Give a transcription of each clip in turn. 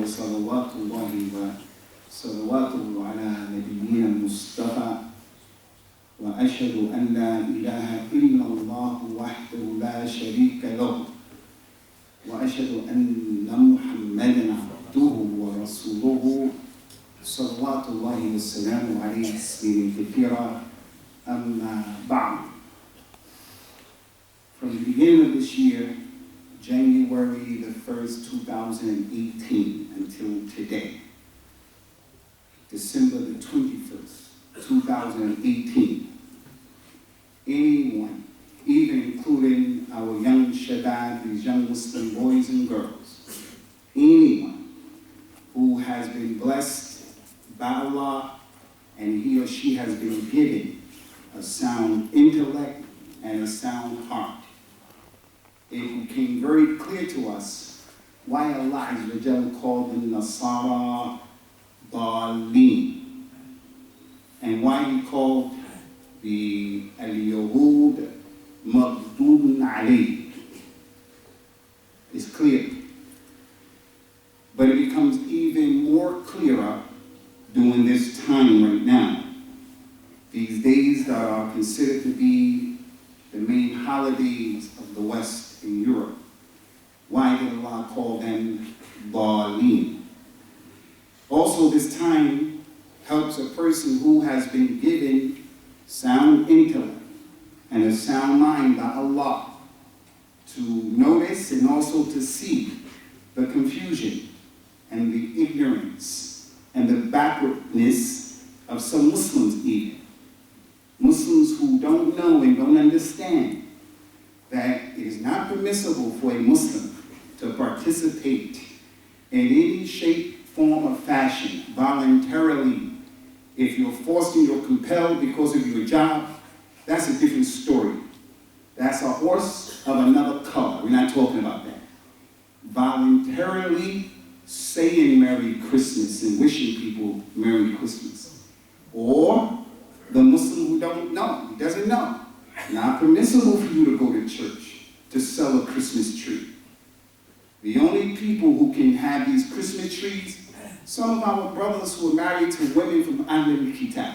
وصلوات الله وصلواته على نبينا المصطفى وأشهد أن لا إله إلا الله وحده لا شريك له وأشهد أن محمدا عبده ورسوله صلوات الله وسلامه عليه تسليما كثيرا أما بعد. From the beginning of this year, January the 1st, 2018, until today, December the 21st, 2018, anyone, even including our young Shabab, these young Muslim boys and girls, anyone who has been blessed by Allah and he or she has been given a sound intellect and a sound heart, it became very clear to us why Allah called them Nasara Dhalin, and why he called the Al-Yahud Maghdubun Alayh. It's clear. But it becomes even more clearer during this time right now. These days that are considered to be the main holidays of the West in Europe. Why did Allah call them Dhalin? Also, this time helps a person who has been given sound intellect and a sound mind by Allah to notice and also to see the confusion and the ignorance and the backwardness of some Muslims even. Muslims who don't know and don't understand that it is not permissible for a Muslim to participate in any shape, form, or fashion voluntarily. If you're forced and you're compelled because of your job, that's a different story. That's a horse of another color. We're not talking about that. Voluntarily saying Merry Christmas and wishing people Merry Christmas. Or the Muslim who don't know, he doesn't know. Not permissible for you to go to church to sell a Christmas tree. The only people who can have these Christmas trees, some of our brothers who are married to women from Ahlul Kitab.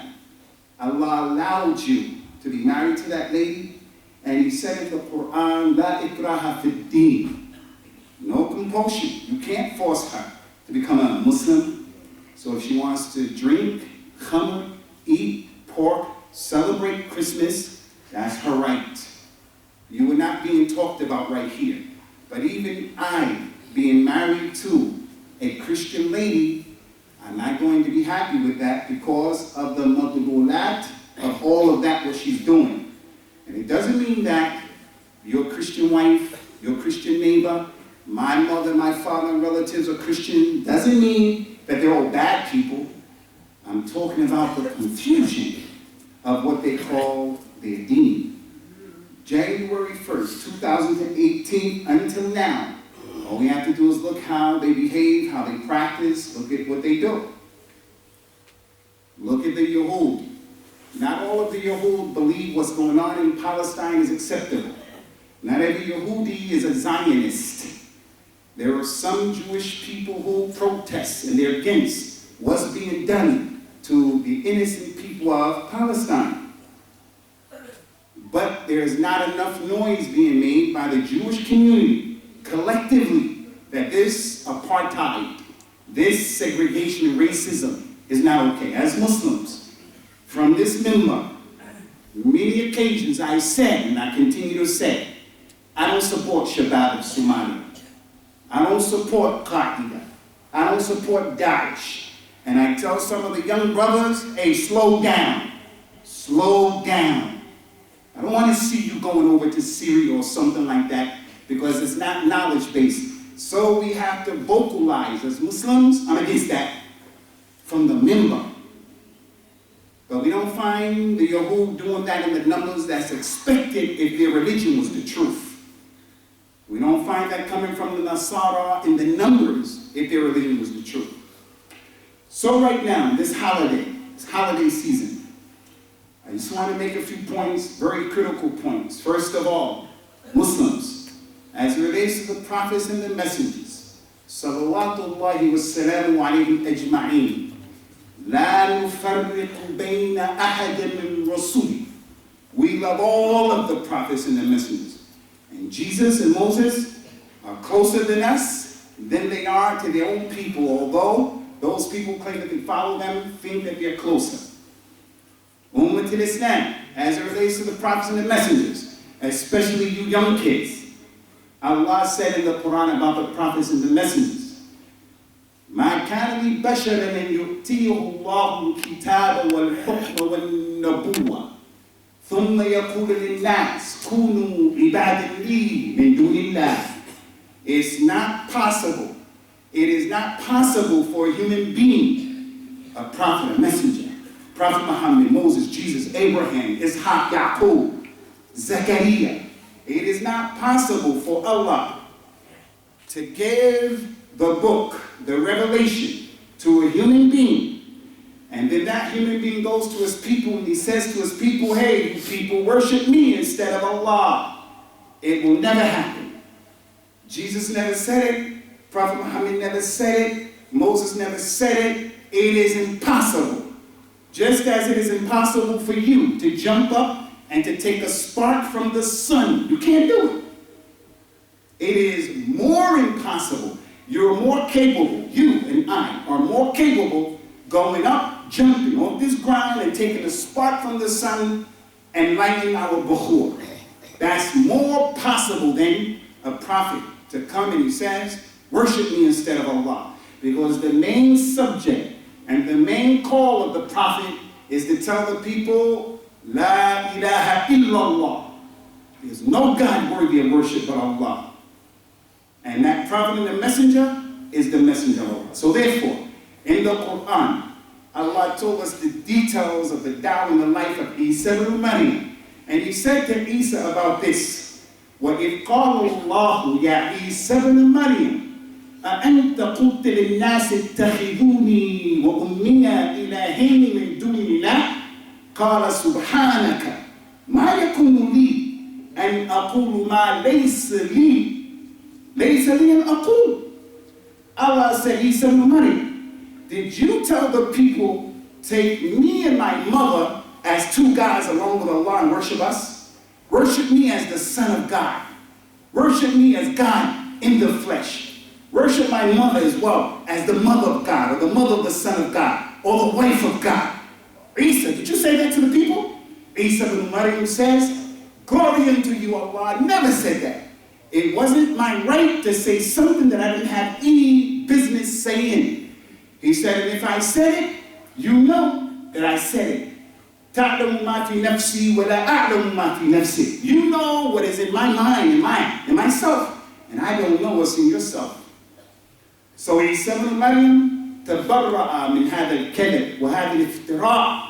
Allah allowed you to be married to that lady, and he said in the Quran, La ikraha fid deen. No compulsion. You can't force her to become a Muslim. So if she wants to drink, khamr, eat pork, celebrate Christmas, that's her right. You are not being talked about right here. But even I, being married to a Christian lady, I'm not going to be happy with that because of the madlulat of all of that what she's doing. And it doesn't mean that your Christian wife, your Christian neighbor, my mother, my father, and relatives are Christian. Doesn't mean that they're all bad people. I'm talking about the confusion of what they call their deen. January 1st, 2018 until now, all we have to do is look how they behave, how they practice, look at what they do. Look at the Yahud. Not all of the Yahud believe what's going on in Palestine is acceptable. Not every Yahudi is a Zionist. There are some Jewish people who protest and they're against what's being done to the innocent people of Palestine. But there's not enough noise being made by the Jewish community collectively that this apartheid, this segregation and racism is not okay. As Muslims, from this minbar, many occasions I said, and I continue to say, I don't support Shabab of Somalia. I don't support Qaeda. I don't support Daesh. And I tell some of the young brothers, hey, slow down. Slow down. I don't want to see you going over to Syria or something like that because it's not knowledge-based. So we have to vocalize as Muslims, I'm against that, from the minbar. But we don't find the Yahud doing that in the numbers that's expected if their religion was the truth. We don't find that coming from the Nasara in the numbers if their religion was the truth. So right now, this holiday season, I just want to make a few points, very critical points. First of all, Muslims, as it relates to the prophets and the messengers, Salawatullahi wassalamu alayhim ajma'in. La nufarriqu bayna ahadin min rasuli. We love all of the prophets and the messengers. And Jesus and Moses are closer than us than they are to their own people, although those people claim that they follow them, think that they're closer. Ummah al-Islam, as it relates to the prophets and the messengers, especially you young kids, Allah said in the Quran about the prophets and the messengers, مَا كَانَ لِبَشَرٍ أَن يُؤْتِيَهُ اللَّهُ الْكِتَابَ وَالْحُكْمَ وَالنَّبُوَّةَ ثُمَّ يَقُولُ لِلنَّاسِ كُونُوا عِبَادًا لِي مِن دُونِ اللَّهِ. It's not possible. It is not possible for a human being, a prophet, a messenger, Prophet Muhammad, Moses, Jesus, Abraham, Ishaq, Yaqub, Zechariah. It is not possible for Allah to give the book, the revelation, to a human being, and then that human being goes to his people and he says to his people, hey, you people worship me instead of Allah. It will never happen. Jesus never said it. Prophet Muhammad never said it. Moses never said it. It is impossible. Just as it is impossible for you to jump up and to take a spark from the sun. You can't do it. It is more impossible. You're more capable, you and I are more capable going up, jumping off this ground and taking a spark from the sun and lighting our bukhur. That's more possible than a prophet to come and he says, worship me instead of Allah. Because the main subject and the main call of the prophet is to tell the people, La ilaha illallah. There's no God worthy of worship but Allah. And that prophet and the messenger is the messenger of Allah. So therefore, in the Quran, Allah told us the details of the da'wah and the life of Isa ibn Maryam. And he said to Isa about this, وَإِذْ قَالَ اللَّهُ يَا عِيسَى ابْنَ مَرْيَمَ أَأَنْتَ قُلْتَ لِلنَّاسِ اتَّخِذُونِي وَأُمِّيَ إِلَٰهَيْنِ مِن دُونِ اللَّهِ قَالَ سُبْحَانَكَ مَا يَكُونُ لِي أَنْ أَقُولُ مَا لَيْسَ لِي أَنْ أَقُولُ. Allah said, Isa ibn Maryam, did you tell the people, take me and my mother as two gods along with Allah and worship us? Worship me as the Son of God. Worship me as God in the flesh. Worship my mother as well as the mother of God, or the mother of the Son of God, or the wife of God. Isa, did you say that to the people? Isa ibn Maryam says, glory unto you, Allah. I never said that. It wasn't my right to say something that I didn't have any business saying. He said, and if I said it, you know that I said it. تَعْلَمُ مَا فِي نَفْسِي وَلَا أَعْلَمُ مَا فِي نَفْسِي. You know what is in my mind, in myself, and I don't know what's in yourself. So Isa ibn Maryam تَبَرَّأَ مِنْ هَذَا الْكَذِبِ وَهَذَا الْإِفْتِرَاءِ.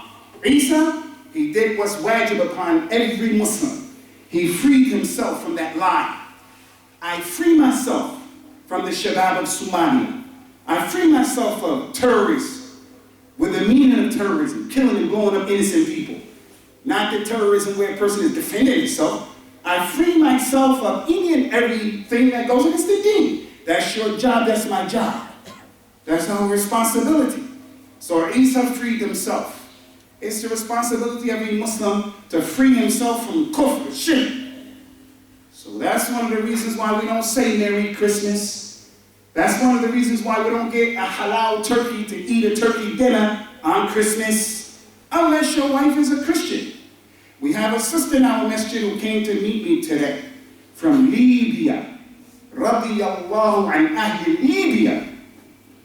Isa, he did what's wajib upon every Muslim. He freed himself from that lie. I free myself from the Shabab of Somalia. I free myself of terrorists with the meaning of terrorism, killing and blowing up innocent people. Not the terrorism where a person is defending himself. I free myself of any and everything that goes against the deen. That's your job, that's my job. That's our responsibility. So Isa freed himself. It's the responsibility of every Muslim to free himself from kufr, shirk. So that's one of the reasons why we don't say Merry Christmas. That's one of the reasons why we don't get a halal turkey to eat a turkey dinner on Christmas, unless your wife is a Christian. We have a sister in our masjid who came to meet me today from Libya. Radiyallahu an ahli Libya.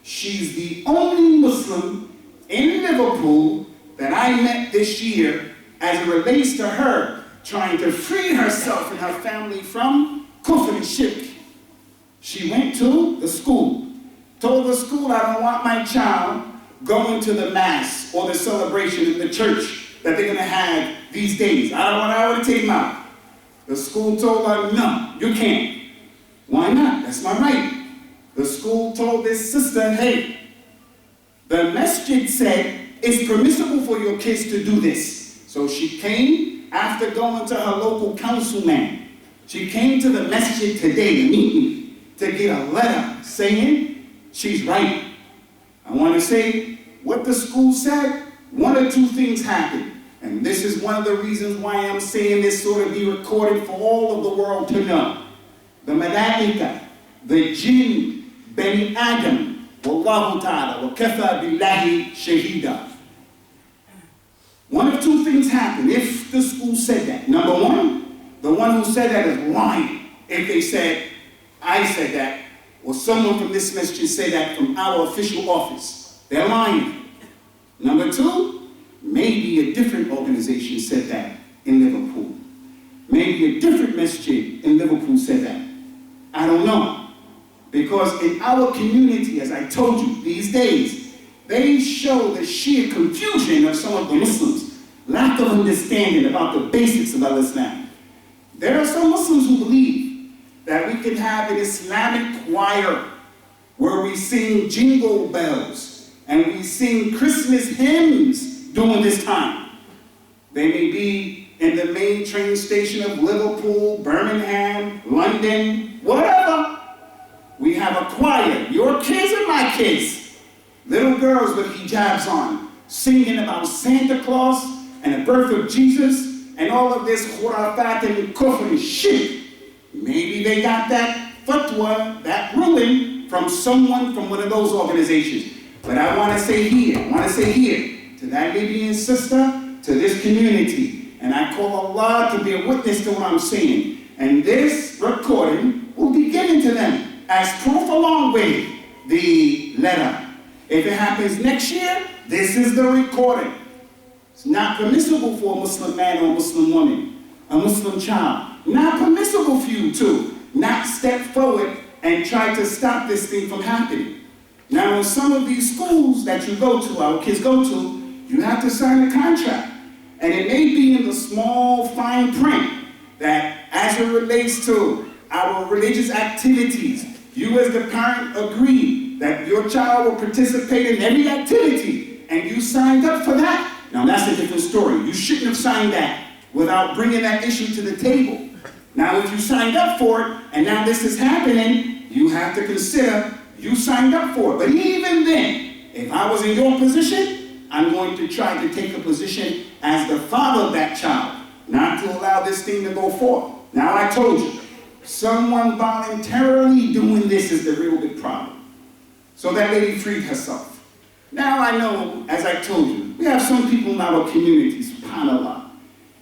She's the only Muslim in Liverpool that I met this year as it relates to her trying to free herself and her family from kufr and shirk. She went to the school, told the school, I don't want my child going to the mass or the celebration in the church that they're going to have these days. I want to take them out. The school told her, no, you can't. Why not? That's my right. The school told this sister, hey, the masjid said it's permissible for your kids to do this. So she came after going to her local councilman. She came to the masjid today to meet me, to get a letter saying, she's right. I want to say what the school said, one or two things happened. And this is one of the reasons why I'm saying this so to be recorded for all of the world to know. The malaika, the jinn, Bani Adam, Wallahu ta'ala, wa kafa billahi shahida. One of two things happened if the school said that. Number one, the one who said that is lying. If they said, I said that, or someone from this masjid said that from our official office, they're lying. Number two, maybe a different organization said that in Liverpool. Maybe a different masjid in Liverpool said that. I don't know. Because in our community, as I told you, these days, they show the sheer confusion of some of the Muslims, lack of understanding about the basics of Islam. There are some Muslims who believe that we can have an Islamic choir where we sing jingle bells and we sing Christmas hymns during this time. They may be in the main train station of Liverpool, Birmingham, London, whatever. We have a choir, your kids and my kids, little girls with hijabs on, singing about Santa Claus and the birth of Jesus and all of this khurafat and kufr and shit. Maybe they got that fatwa, that ruling, from someone from one of those organizations. But I want to say here, to that Libyan sister, to this community, and I call Allah to be a witness to what I'm saying. And this recording will be given to them as proof along with the letter. If it happens next year, this is the recording. It's not permissible for a Muslim man or a Muslim woman, a Muslim child. Not permissible for you to not step forward and try to stop this thing from happening. Now, in some of these schools that you go to, our kids go to, you have to sign a contract. And it may be in the small, fine print that as it relates to our religious activities, you as the parent agree that your child will participate in every activity, and you signed up for that. Now, that's a different story. You shouldn't have signed that without bringing that issue to the table. Now, if you signed up for it, and now this is happening, you have to consider you signed up for it. But even then, if I was in your position, I'm going to try to take a position as the father of that child, not to allow this thing to go forth. Now, I told you, someone voluntarily doing this is the real big problem. So that lady freed herself. Now I know, as I told you, we have some people in our community, subhanAllah.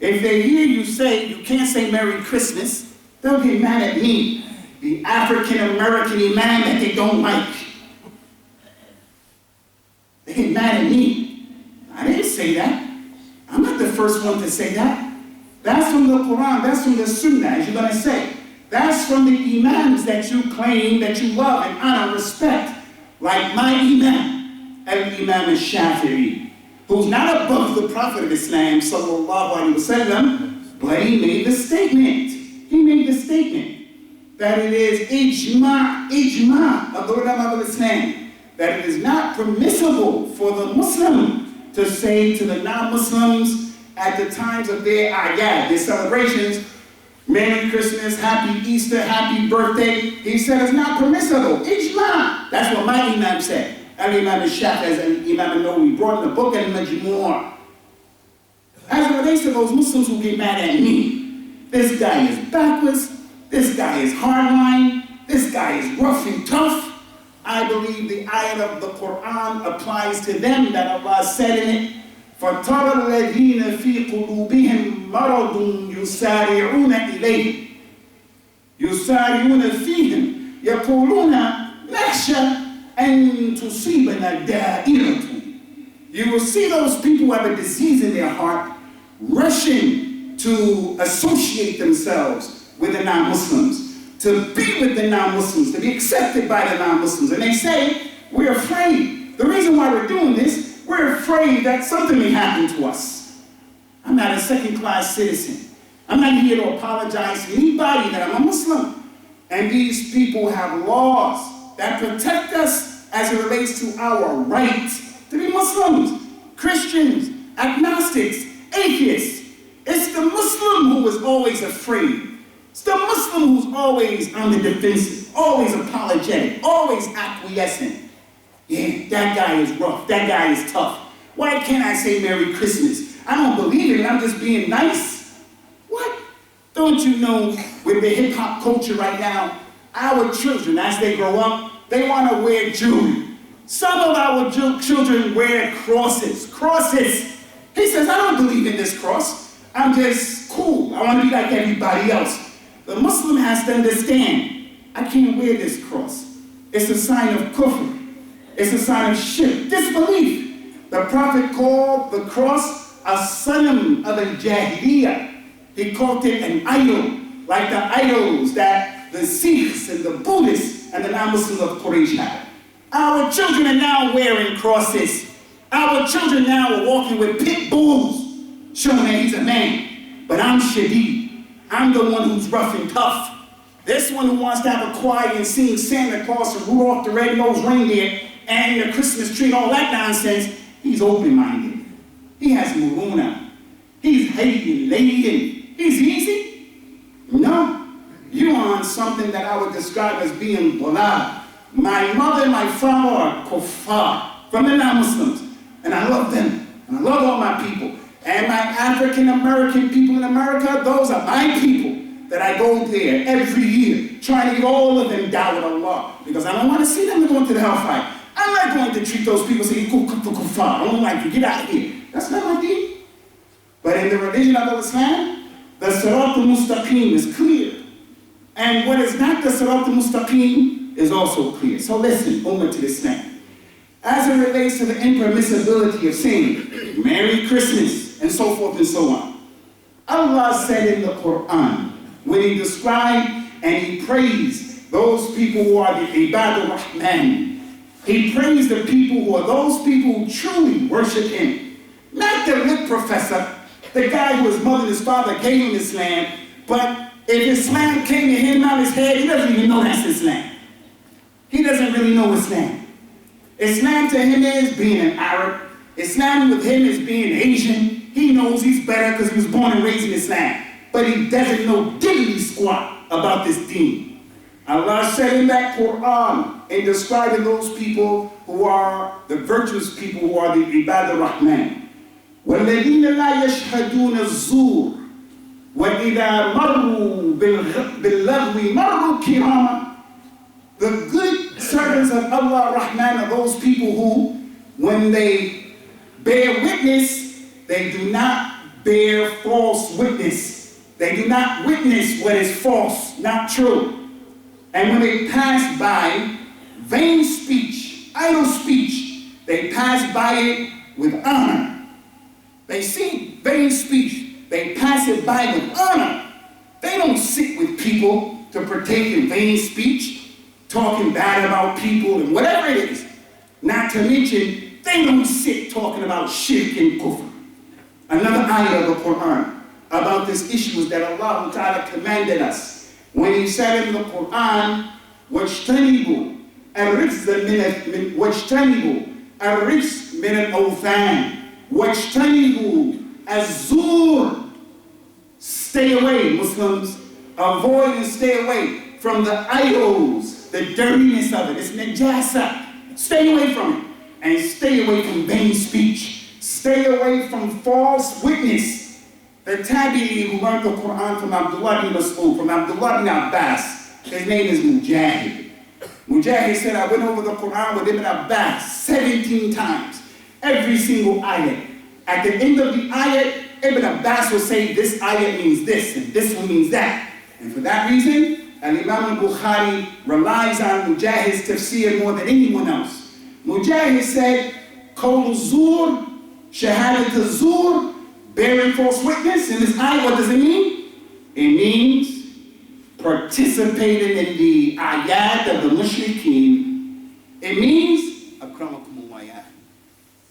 If they hear you say, you can't say Merry Christmas, they'll get mad at me, the African-American imam that they don't like. They get mad at me. I didn't say that. I'm not the first one to say that. That's from the Quran, that's from the Sunnah, as you're going to say. That's from the imams that you claim that you love and honor and respect. Like my imam, Al-Imam al-Shafi'i, who's not above the Prophet of Islam, sallallahu alaihi wasallam, but he made the statement. He made the statement that it is ijma of the ulama of Islam, that it is not permissible for the Muslim to say to the non-Muslims at the times of their ayat, their celebrations, Merry Christmas, Happy Easter, Happy Birthday. He said it's not permissible. Ijma. That's what my imam said. Al-Imam al-Shafi'i, as Imam al-Nawawi brought in the book al-Majmu'. As it relates to those Muslims who get mad at me, this guy is backwards, this guy is hardline, this guy is rough and tough. I believe the ayat of the Quran applies to them that Allah said in it, فَتَرَى الَّذِينَ فِي قُلُوبِهِمْ مَرَضٌ يُسَارِعُونَ إِلَيْهِ يُسَارِعُونَ فِيهِمْ يَقُولُونَ نَخْشَى أَن تُصِيبَنَا دَائِرَةٌ. You will see those people who have a disease in their heart rushing to associate themselves with the non-Muslims, to be with the non-Muslims, to be accepted by the non-Muslims. And they say, we're afraid. The reason why we're doing this, we're afraid that something may happen to us. I'm not a second-class citizen. I'm not here to apologize to anybody that I'm a Muslim. And these people have laws that protect us as it relates to our right to be Muslims, Christians, agnostics, atheists. It's the Muslim who is always afraid It's the Muslim who's always on the defensive, always apologetic, always acquiescent. Yeah, that guy is rough, that guy is tough. Why can't I say Merry Christmas? I don't believe it, I'm just being nice. What? Don't you know, with the hip-hop culture right now, our children, as they grow up, they want to wear jewelry. Some of our children wear crosses. Crosses. He says, I don't believe in this cross. I'm just cool. I want to be like everybody else. The Muslim has to understand, I can't wear this cross. It's a sign of kufr. It's a sign of shirk, disbelief. The Prophet called the cross a sanam of al-jahiliyyah. He called it an idol, like the idols that the Sikhs and the Buddhists and the non-Muslims of Quraysh had. Our children are now wearing crosses. Our children now are walking with pit bulls, showing that he's a man. But I'm Shadid. I'm the one who's rough and tough. This one who wants to have a choir and sing Santa Claus and Rudolph the Red-Nosed Reindeer and the Christmas tree and all that nonsense, he's open-minded. He has muruna. He's hating, laden. He's easy? No. You're on something that I would describe as being dalal. My mother and my father are kuffar, from the non-Muslims. And I love them. And I love all my people. And my African-American people in America, those are my people that I go there every year, trying to get all of them down with Allah. Because I don't want to see them go into the hellfire. I'm not going to treat those people and say, kuffar, I don't like you, get out of here. That's not my deed. But in the religion of Islam, the Sirat al-Mustaqim is clear. And what is not the Sirat al-Mustaqim is also clear. So listen, Ummah to Islam. As it relates to the impermissibility of saying Merry Christmas and so forth and so on, Allah said in the Quran, when He described and He praised those people who are the Ibad al-Rahman, He praised the people who are those people who truly worship Him. Not the lip professor, the guy who his mother and his father gave him Islam, but if Islam came to him out his head, he doesn't even know that's Islam. He doesn't really know Islam. Islam to him is being an Arab. Islam with him is being Asian. He knows he's better because he was born and raised in Islam. But he doesn't know diddly squat about this deen. Allah said in that Quran, in describing those people who are the virtuous people who are the Ibad al-Rahman, وَالَّذِينَ لَا يَشْهَدُونَ الزُّورَ وَإِذَا مَرُّوا بِاللَّغْوِ مَرُّوا كِرَامًا. The good servants of Allah Rahman are those people who, when they bear witness, they do not bear false witness. They do not witness what is false, not true. And when they pass by vain speech, idle speech, they pass by it with honor. They see vain speech, they pass it by with honor. They don't sit with people to partake in vain speech, talking bad about people and whatever it is. Not to mention, they don't sit talking about shirk and kufr. Another ayah of the Quran about this issue is that Allah Ta'ala commanded us when He said in the Quran, وَاجْتَنِبُوا الرِّجْزَ مِنَ الْأَوْثَانِ وَاجْتَنِبُوا الزُّورَ. Stay away, Muslims. Avoid and stay away from the idols, the dirtiness of it. It's najasa. Stay away from it. And stay away from vain speech. Stay away from false witness. The Tabi'i who learned the Quran from Abdullah bin Mas'ud, from Abdullah bin Abbas, his name is Mujahid. Mujahid said, I went over the Quran with Ibn Abbas 17 times. Every single ayat. At the end of the ayat, Ibn Abbas will say, this ayat means this, and this one means that. And for that reason, Al-Imam al-Bukhari relies on Mujahid's tafsir more than anyone else. Mujahid said, Qawl zur, shahadat zur, bearing false witness. In this ayat, what does it mean? It means participating in the ayat of the mushrikeen. It means,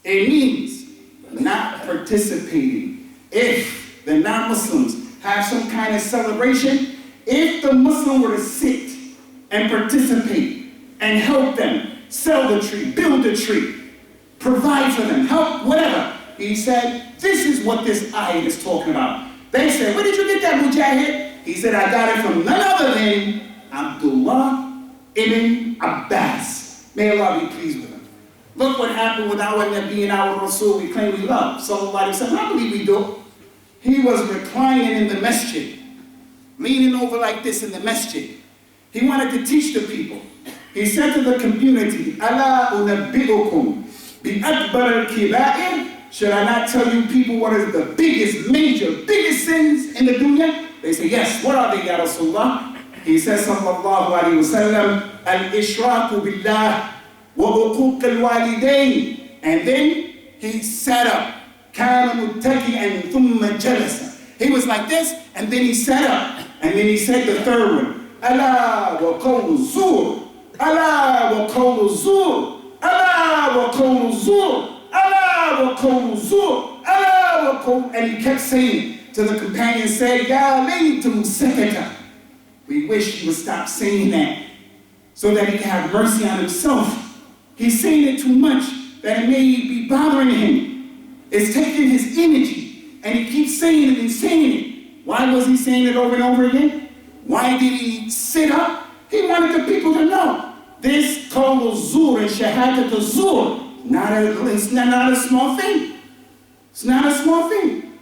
it means not participating. If the non-Muslims have some kind of celebration, if the Muslim were to sit and participate and help them sell the tree, build the tree, provide for them, help, whatever, he said, this is what this ayat is talking about. They said, where did you get that, Mujahid? He said, I got it from none other than Abdullah ibn Abbas. May Allah be pleased with him. Look what happened with our Nabi and our Rasul we claim we love. Sallallahu Alaihi Wasallam. I believe we do. He was reclining in the masjid, leaning over like this in the masjid. He wanted to teach the people. He said to the community, Ala unabbi'ukum bi akbar al-kibair. Should I not tell you people what is the biggest sins in the dunya? They say, yes. What are they, Ya Rasulullah? He says, sallallahu alayhi wa sallam, al-ishraku billah wa uquq al-walidain. And then he sat up. Kana muttaki'an thumma jalasa. He was like this, and then he sat up. And then he said the third one, ala wa qawlu zur. Ala wa qawlu zur. Ala wa qawlu zur. Allah wa qawlu zur, Allah wa qawlu, and he kept saying to the companions, say, Ya laytum sakata. We wish he would stop saying that so that he can have mercy on himself. He's saying it too much that it may be bothering him. It's taking his energy, and he keeps saying it and saying it. Why was he saying it over and over again? Why did he sit up? He wanted the people to know this qawlu zur and shahadat zur. It's not a small thing. It's not a small thing.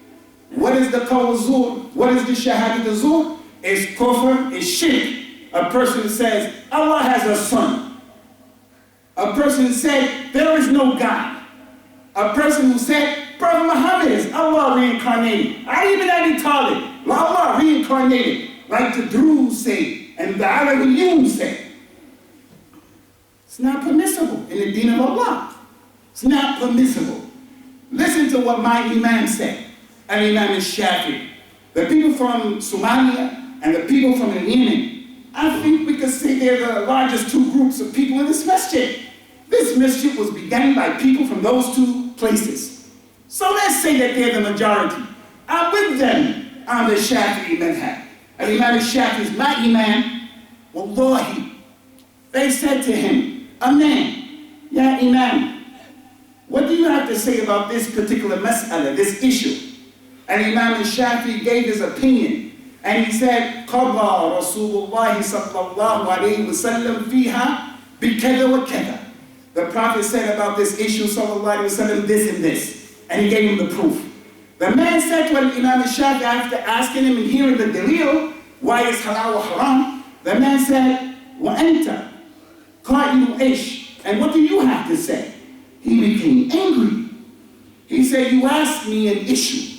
What is the qawl zur? What is the shahadat zur? It's kufr, it's shirk. A person says, Allah has a son. A person said, there is no God. A person who said, Prophet Muhammad is Allah reincarnated. Even Abi Talib, Allah reincarnated. Like the Druze say, and the Arabiyun say. It's not permissible in the deen of Allah. It's not permissible. Listen to what my Imam said. Al-Imam al-Shafi'i. The people from Somalia and the people from the Yemen, I think we could say they're the largest two groups of people in this masjid. This masjid was begun by people from those two places. So let's say that they're the majority. I'm with them on the Shafi'i madhab. Al-Imam al-Shafi'i is my Imam. Wallahi. They said to him, Amen, Ya Imam, what do you have to say about this particular mas'ala, this issue? And Imam al-Shafi'i gave his opinion. And he said, قَضَى رَسُولُ اللَّهِ صَلَّى اللَّهُ عَلَيْهِ وَسَلَّمْ فِيهَا بِكَذَا وَكَذَا. The Prophet said about this issue, sallallahu alayhi wa sallam, this and this. And he gave him the proof. The man said to Imam al-Shafi'i, after asking him and hearing the dalil, why is halal wa haram? The man said, وَأَنْتَ قَائِلُ إِيش. And what do you have to say? He became angry. He said, you asked me an issue.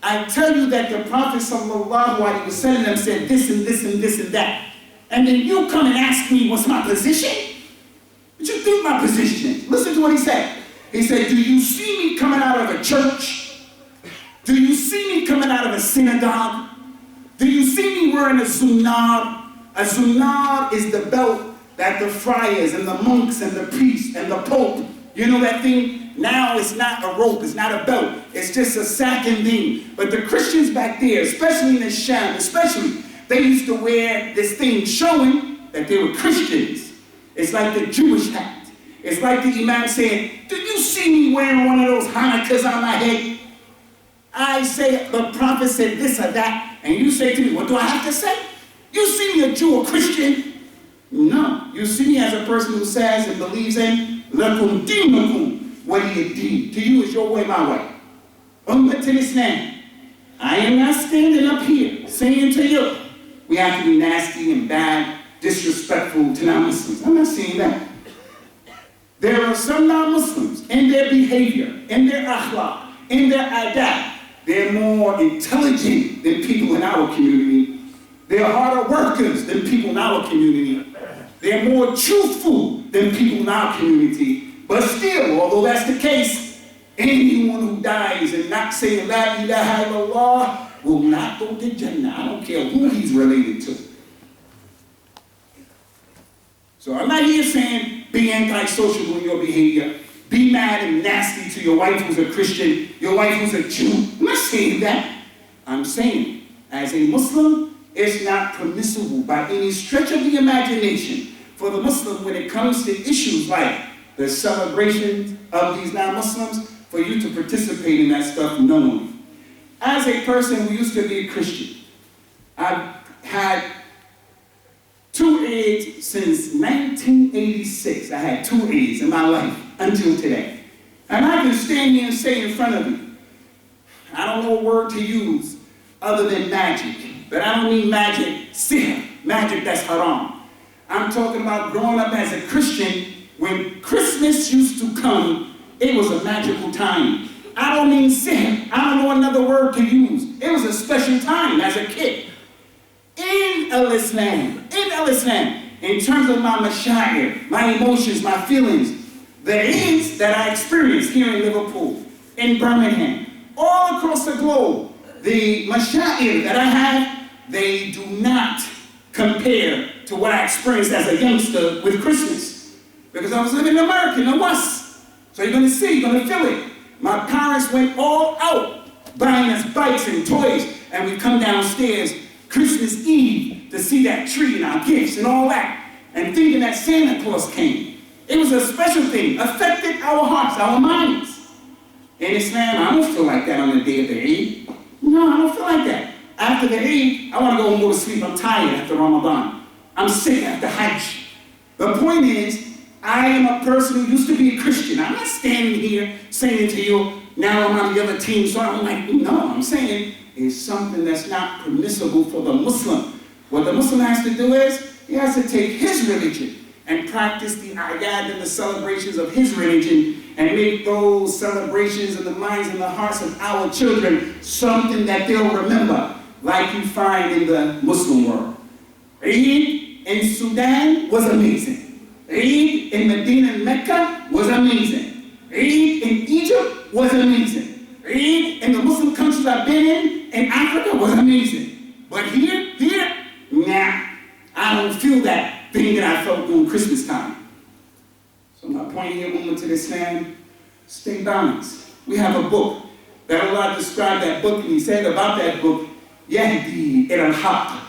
I tell you that the Prophet sallallahu alaihi wasallam said this and this and this and that. And then you come and ask me what's my position? What you think my position is? Listen to what he said. He said, do you see me coming out of a church? Do you see me coming out of a synagogue? Do you see me wearing a zunar? A zunar is the belt that the friars and the monks and the priests and the pope, you know that thing? Now it's not a rope, it's not a belt, it's just a sacking thing. But the Christians back there, especially in the Sham, they used to wear this thing showing that they were Christians. It's like the Jewish hat. It's like the Imam saying, do you see me wearing one of those Hanukkahs on my head? I say, the Prophet said this or that, and you say to me, what do I have to say? You see me a Jew or Christian? No, you see me as a person who says and believes in lakum dinukum waliyad-din. To you is your way, my way. Ummatul Islam. I am not standing up here saying to you, we have to be nasty and bad, disrespectful to non-Muslims. I'm not saying that. There are some non-Muslims in their behavior, in their akhlaq, in their adab. They're more intelligent than people in our community. They're harder workers than people in our community. They're more truthful than people in our community. But still, although that's the case, anyone who dies and not saying La ilaha illallah will not go to Jannah. I don't care who he's related to. So I'm not here saying be antisocial in your behavior. Be mad and nasty to your wife who's a Christian, your wife who's a Jew. I'm not saying that. I'm saying, as a Muslim, it's not permissible by any stretch of the imagination for the Muslim when it comes to issues like the celebration of these non-Muslims, for you to participate in that stuff knowingly. As a person who used to be a Christian, I had 2 AIDS since 1986. I had 2 AIDS in my life until today. And I can stand here and say in front of you, I don't know a word to use other than magic. But I don't mean magic, sihr, magic that's haram. I'm talking about growing up as a Christian. When Christmas used to come, it was a magical time. I don't mean sihr. I don't know another word to use. It was a special time as a kid. In Islam, in terms of my mashair, my emotions, my feelings, the AIDS that I experienced here in Liverpool, in Birmingham, all across the globe, the mashair that I have, they do not compare to what I experienced as a youngster with Christmas. Because I was living in America, in the West. So you're going to see, you're going to feel it. My parents went all out, buying us bikes and toys, and we come downstairs Christmas Eve to see that tree and our gifts and all that, and thinking that Santa Claus came. It was a special thing, affected our hearts, our minds. In Islam, I don't feel like that on the day of the Eid. No, I don't feel like that. After the Eid, I want to go and go to sleep. I'm tired after Ramadan. I'm sick after Hajj. The point is, I am a person who used to be a Christian. I'm not standing here saying to you, now I'm on the other team, so I'm like, no, I'm saying it's something that's not permissible for the Muslim. What the Muslim has to do is, he has to take his religion and practice the ayat and the celebrations of his religion and make those celebrations in the minds and the hearts of our children something that they'll remember, like you find in the Muslim world. Eid in Sudan was amazing. Eid in Medina and Mecca was amazing. Eid in Egypt was amazing. Eid in the Muslim countries I've been in Africa was amazing. But here, nah, I don't feel that thing that I felt during Christmas time. So my point here, woman to Islam, stay balanced. We have a book that Allah described that book, and He said about that book, Yahdi ila al-haq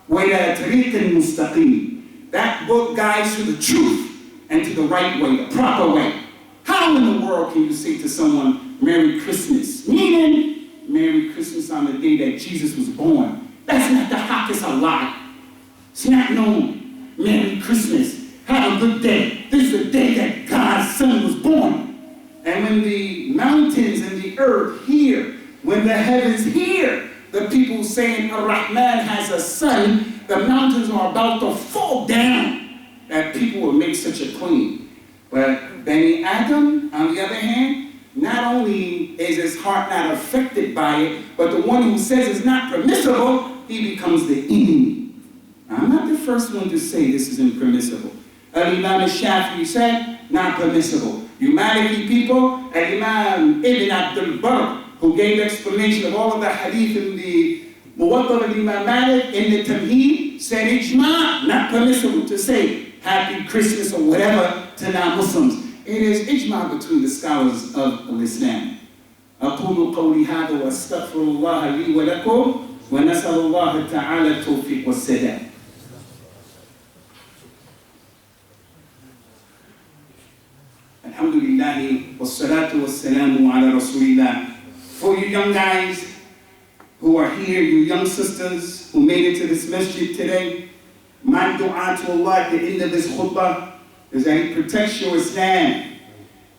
wa ila tariqin mustaqim. That book guides to the truth and to the right way, the proper way. How in the world can you say to someone, Merry Christmas? Meaning, Merry Christmas on the day that Jesus was born. That's not the haq, it's a lie. It's not known. Merry Christmas. Have a good day. This is the day that God's Son was born. And when the mountains and the earth hear, when the heavens hear, the people saying Ar Rahman has a son, the mountains are about to fall down, that people will make such a claim. But Bani Adam, on the other hand, not only is his heart not affected by it, but the one who says it's not permissible, he becomes the enemy. Now, I'm not the first one to say this is impermissible. Al-Imam al-Shafi'i said, not permissible. You Maliki people, Al-Imam Ibn Abdul Barr, who gave explanation of all of the hadith in the Muwatta al-Imam Malik in the Tamheed, said ijma, not permissible to say Happy Christmas or whatever to non-Muslims. It is ijma between the scholars of Islam. أقول قولي هذا وأستغفر الله لي ولكم ونسأل الله تعالى التوفيق والسداد. Alhamdulillah wassalatu wassalamu ala rasulillah. For you young guys who are here, you young sisters who made it to this masjid today, my dua to Allah at the end of this khutbah is that He protects your Islam.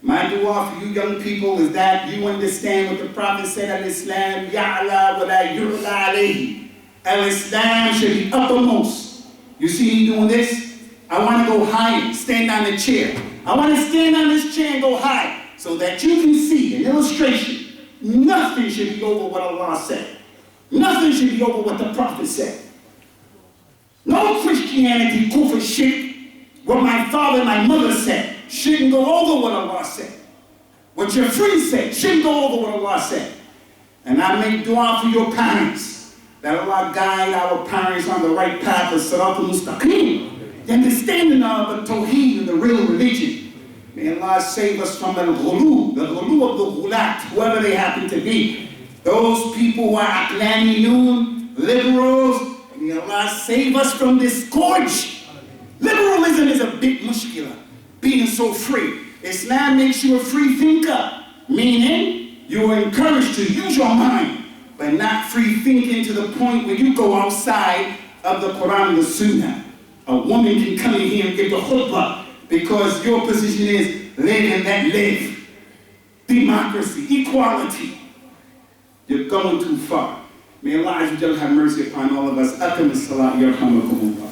My dua for you young people is that you understand what the Prophet said, Al-Islam ya'la wa la yu'la alayhi. Al-Islam should be uppermost. You see me doing this? I want to go higher, stand on the chair. I want to stand on this chair and go high so that you can see an illustration. Nothing should be over what Allah said. Nothing should be over what the Prophet said. No Christianity, kufr, shirk, what my father and my mother said shouldn't go over what Allah said. What your friends said shouldn't go over what Allah said. And I make dua for your parents, that Allah guide our parents on the right path of Siratul Mustaqim, the understanding of the Tawheed and the real religion. May Allah save us from the ghulu of the ghulat, whoever they happen to be. Those people who are aqlaniyun, liberals, may Allah save us from this scourge. Liberalism is a big mushkila, being so free. Islam makes you a free thinker, meaning you are encouraged to use your mind, but not free thinking to the point where you go outside of the Quran and the Sunnah. A woman can come in here and give the khutbah because your position is live and let live. Democracy, equality. You're going too far. May Allah Azza wa Jalla have mercy upon all of us. Atam as-salat yarhamakumullah.